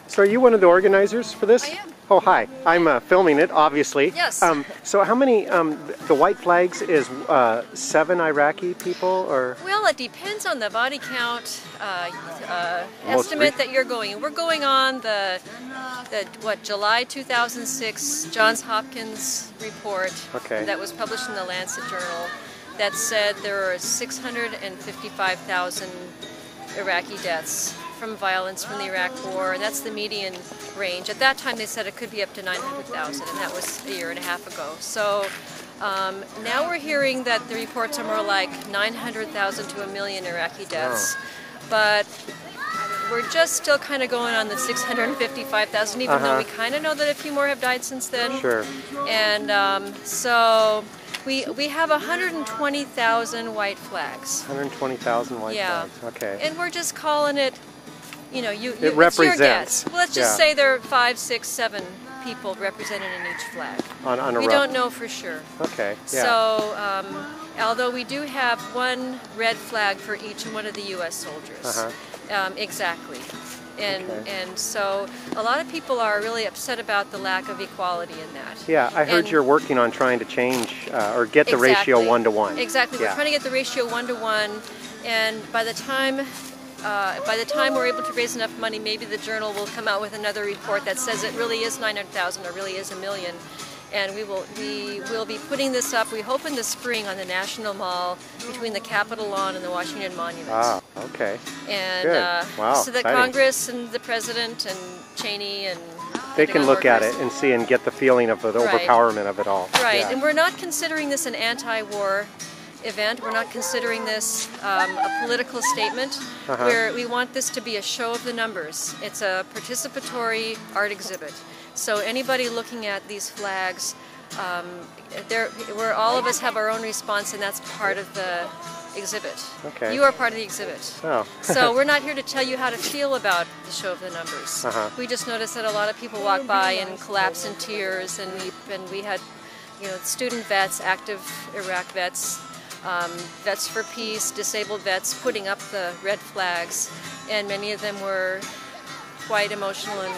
So are you one of the organizers for this? I am. Oh, hi. I'm filming it, obviously. Yes. So how many, the white flags is 7 Iraqi people, or? Well, it depends on the body count estimate that you're going. We're going on the July 2006 Johns Hopkins report that was published in the Lancet Journal that said there are 655,000 Iraqi deaths from violence from the Iraq War, and that's the median range. At that time they said it could be up to 900,000, and that was a year and a half ago. So now we're hearing that the reports are more like 900,000 to 1 million Iraqi deaths. But we're just still kind of going on the 655,000, even though we kind of know that a few more have died since then. Sure. And so we have 120,000 white flags. 120,000 white flags. Okay. And we're just calling it, you know, it represents. It's your guess. Well, let's just say there are 5, 6, 7 people represented in each flag. We don't know for sure. Okay. Yeah. So, although we do have one red flag for each one of the U.S. soldiers. Exactly. And so a lot of people are really upset about the lack of equality in that. Yeah, I heard you're working on trying to change or get the ratio 1-to-1. Exactly. We're trying to get the ratio 1-to-1, and by the time we're able to raise enough money, maybe the Journal will come out with another report that says it really is 900,000 or really is 1 million. And we will be putting this up, we hope, in the spring on the National Mall between the Capitol Lawn and the Washington Monument. Ah, okay. And wow, so that exciting. Congress and the President and Cheney and they can look at it and see and get the feeling of the overpowerment of it all. Right, yeah. And we're not considering this an anti-war event. We're not considering this a political statement. We want this to be a show of the numbers. It's a participatory art exhibit. So anybody looking at these flags, where all of us have our own response, and that's part of the exhibit. Okay. You are part of the exhibit. Oh. So we're not here to tell you how to feel about the show of the numbers. We just noticed that a lot of people walk by and collapse in tears, and we had, you know, student vets, active Iraq vets, vets for peace, disabled vets putting up the red flags, and many of them were quite emotional and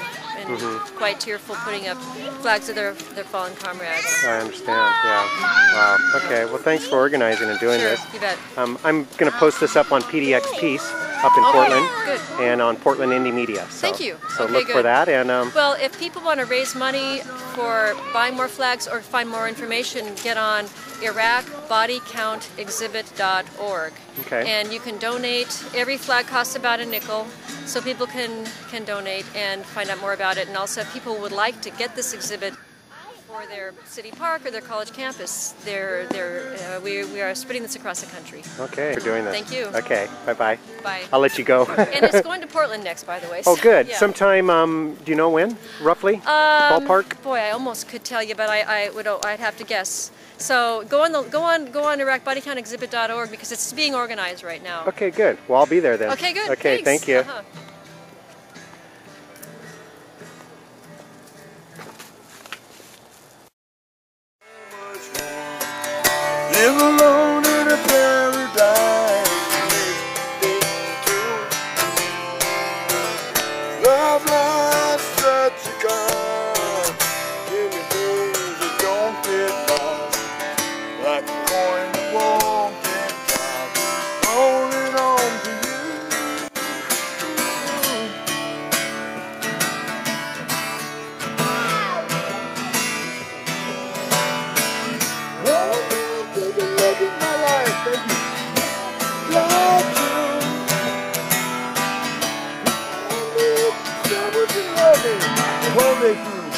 quite tearful, putting up flags of their fallen comrades. I understand, yeah. Wow, okay. Well, thanks for organizing and doing this. You bet. I'm going to post this up on PDX Peace up in Portland and on Portland Indie Media. So, Thank you. So look for that. And well, if people want to raise money for buying more flags or find more information, get on IraqBodyCountExhibit.org. And you can donate. Every flag costs about a nickel, so people can donate and find out more about it. And also, if people would like to get this exhibit for their city park or their college campus, we are spreading this across the country. Okay, for doing this. Thank you. Okay, bye-bye. Bye. I'll let you go. And it's going to Portland next, by the way. Oh, good. Yeah. Sometime, do you know when, roughly? Ballpark? Boy, I almost could tell you, but I'd have to guess. So go on IraqBodyCountExhibit.org because it's being organized right now. Okay, good. Well, I'll be there then. Okay, good. Okay, Thanks. thank you. Live alone in a paradise. Love life's such a gun. Give me things that don't fit mine. Like a coin that won't get dropped. Holding on to you. Take a look at my life, baby. Love you. Love me. The whole day through.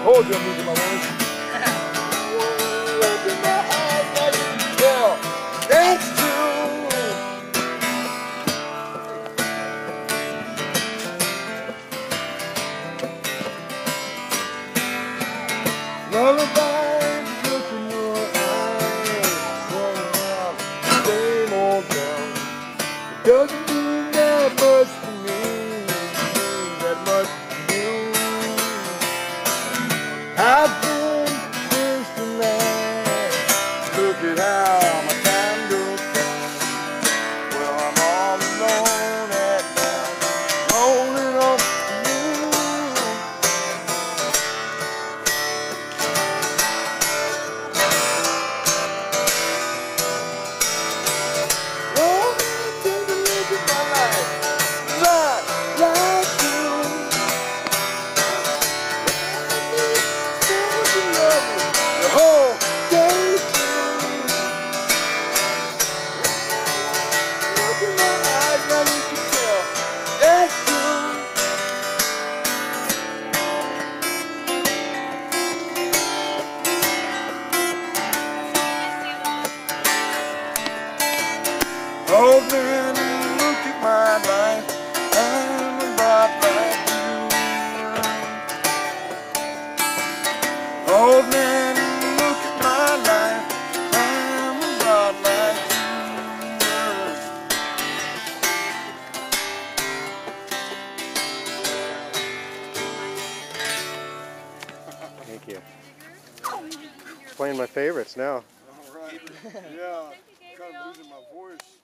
Hold your music, my boy. Look in my eyes, like you can tell. That's true. Lullaby. Doesn't mean that much to me, means that much to you. I've been this tonight. Look at how my time goes by. Well, I'm all alone. Thank you. Playing my favorites now. All right. Yeah. Kind of losing my voice.